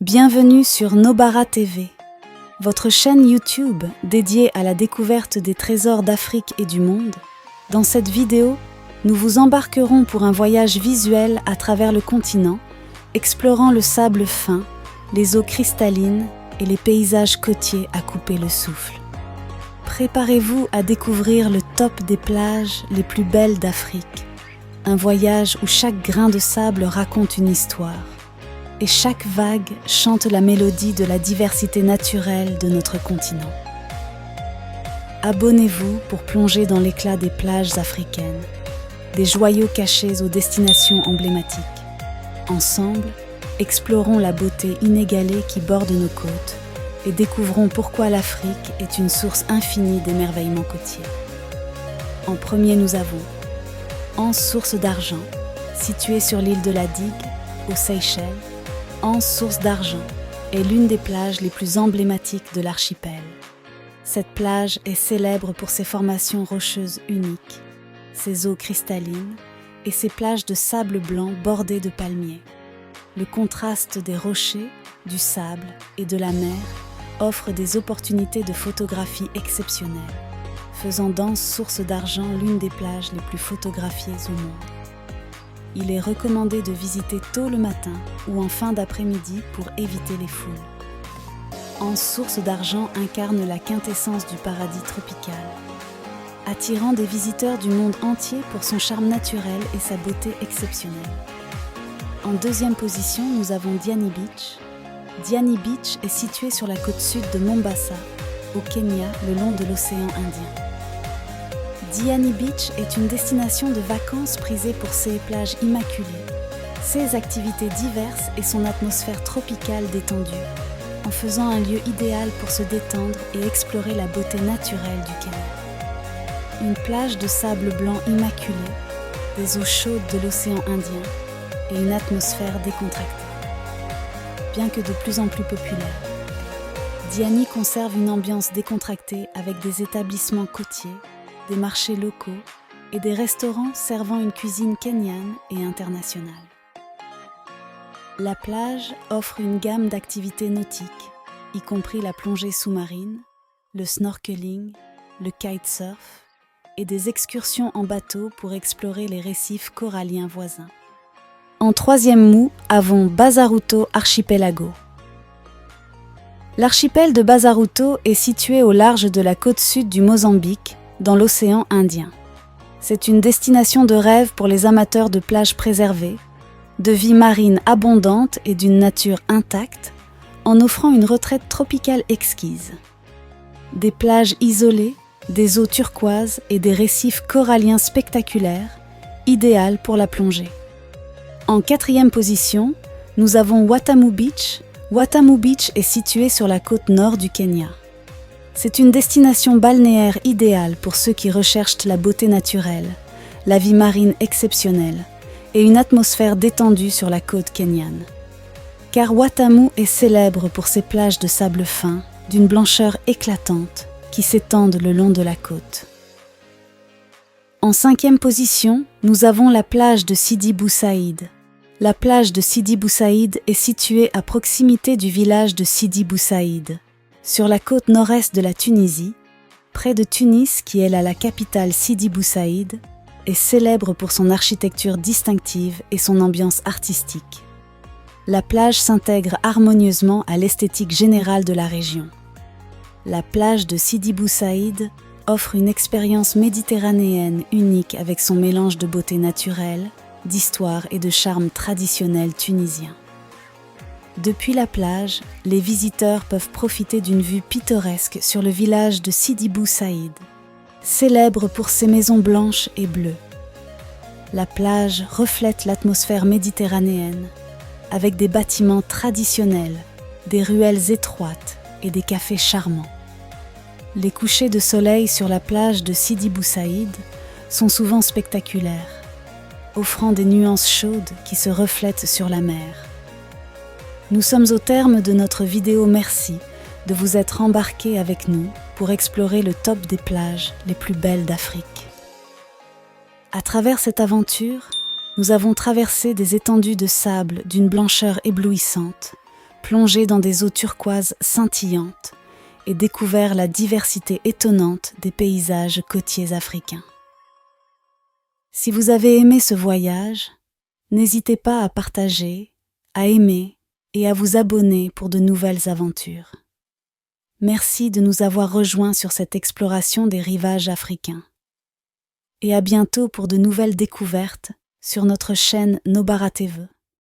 Bienvenue sur Nobara TV, votre chaîne YouTube dédiée à la découverte des trésors d'Afrique et du monde. Dans cette vidéo, nous vous embarquerons pour un voyage visuel à travers le continent, explorant le sable fin, les eaux cristallines et les paysages côtiers à couper le souffle. Préparez-vous à découvrir le top des plages les plus belles d'Afrique, un voyage où chaque grain de sable raconte une histoire. Et chaque vague chante la mélodie de la diversité naturelle de notre continent. Abonnez-vous pour plonger dans l'éclat des plages africaines, des joyaux cachés aux destinations emblématiques. Ensemble, explorons la beauté inégalée qui borde nos côtes et découvrons pourquoi l'Afrique est une source infinie d'émerveillement côtier. En premier, nous avons Anse Source d'Argent, située sur l'île de la Digue, aux Seychelles. Anse Source d'Argent est l'une des plages les plus emblématiques de l'archipel. Cette plage est célèbre pour ses formations rocheuses uniques, ses eaux cristallines et ses plages de sable blanc bordées de palmiers. Le contraste des rochers, du sable et de la mer offre des opportunités de photographie exceptionnelles, faisant d'Anse Source d'Argent l'une des plages les plus photographiées au monde. Il est recommandé de visiter tôt le matin ou en fin d'après-midi pour éviter les foules. Anse Source d'Argent incarne la quintessence du paradis tropical, attirant des visiteurs du monde entier pour son charme naturel et sa beauté exceptionnelle. En deuxième position, nous avons Diani Beach. Diani Beach est située sur la côte sud de Mombasa, au Kenya, le long de l'océan Indien. Diani Beach est une destination de vacances prisée pour ses plages immaculées, ses activités diverses et son atmosphère tropicale détendue, en faisant un lieu idéal pour se détendre et explorer la beauté naturelle du Kenya. Une plage de sable blanc immaculé, des eaux chaudes de l'océan Indien et une atmosphère décontractée. Bien que de plus en plus populaire, Diani conserve une ambiance décontractée avec des établissements côtiers, des marchés locaux et des restaurants servant une cuisine kenyane et internationale. La plage offre une gamme d'activités nautiques, y compris la plongée sous-marine, le snorkeling, le kitesurf et des excursions en bateau pour explorer les récifs coralliens voisins. En troisième mou, avons Bazaruto Archipelago. L'archipel de Bazaruto est situé au large de la côte sud du Mozambique, dans l'océan Indien. C'est une destination de rêve pour les amateurs de plages préservées, de vie marine abondante et d'une nature intacte, en offrant une retraite tropicale exquise. Des plages isolées, des eaux turquoises et des récifs coralliens spectaculaires, idéales pour la plongée. En quatrième position, nous avons Watamu Beach. Watamu Beach est situé sur la côte nord du Kenya. C'est une destination balnéaire idéale pour ceux qui recherchent la beauté naturelle, la vie marine exceptionnelle et une atmosphère détendue sur la côte kenyane. Car Watamu est célèbre pour ses plages de sable fin, d'une blancheur éclatante, qui s'étendent le long de la côte. En cinquième position, nous avons la plage de Sidi Bou Saïd. La plage de Sidi Bou Saïd est située à proximité du village de Sidi Bou Saïd, sur la côte nord-est de la Tunisie, près de Tunis qui est la capitale Sidi Bou Saïd, est célèbre pour son architecture distinctive et son ambiance artistique. La plage s'intègre harmonieusement à l'esthétique générale de la région. La plage de Sidi Bou Saïd offre une expérience méditerranéenne unique avec son mélange de beauté naturelle, d'histoire et de charme traditionnel tunisien. Depuis la plage, les visiteurs peuvent profiter d'une vue pittoresque sur le village de Sidi Bou Saïd, célèbre pour ses maisons blanches et bleues. La plage reflète l'atmosphère méditerranéenne, avec des bâtiments traditionnels, des ruelles étroites et des cafés charmants. Les couchers de soleil sur la plage de Sidi Bou Saïd sont souvent spectaculaires, offrant des nuances chaudes qui se reflètent sur la mer. Nous sommes au terme de notre vidéo. Merci de vous être embarqués avec nous pour explorer le top des plages les plus belles d'Afrique. À travers cette aventure, nous avons traversé des étendues de sable d'une blancheur éblouissante, plongé dans des eaux turquoises scintillantes et découvert la diversité étonnante des paysages côtiers africains. Si vous avez aimé ce voyage, n'hésitez pas à partager, à aimer et à vous abonner pour de nouvelles aventures. Merci de nous avoir rejoints sur cette exploration des rivages africains. Et à bientôt pour de nouvelles découvertes sur notre chaîne Nobara TV.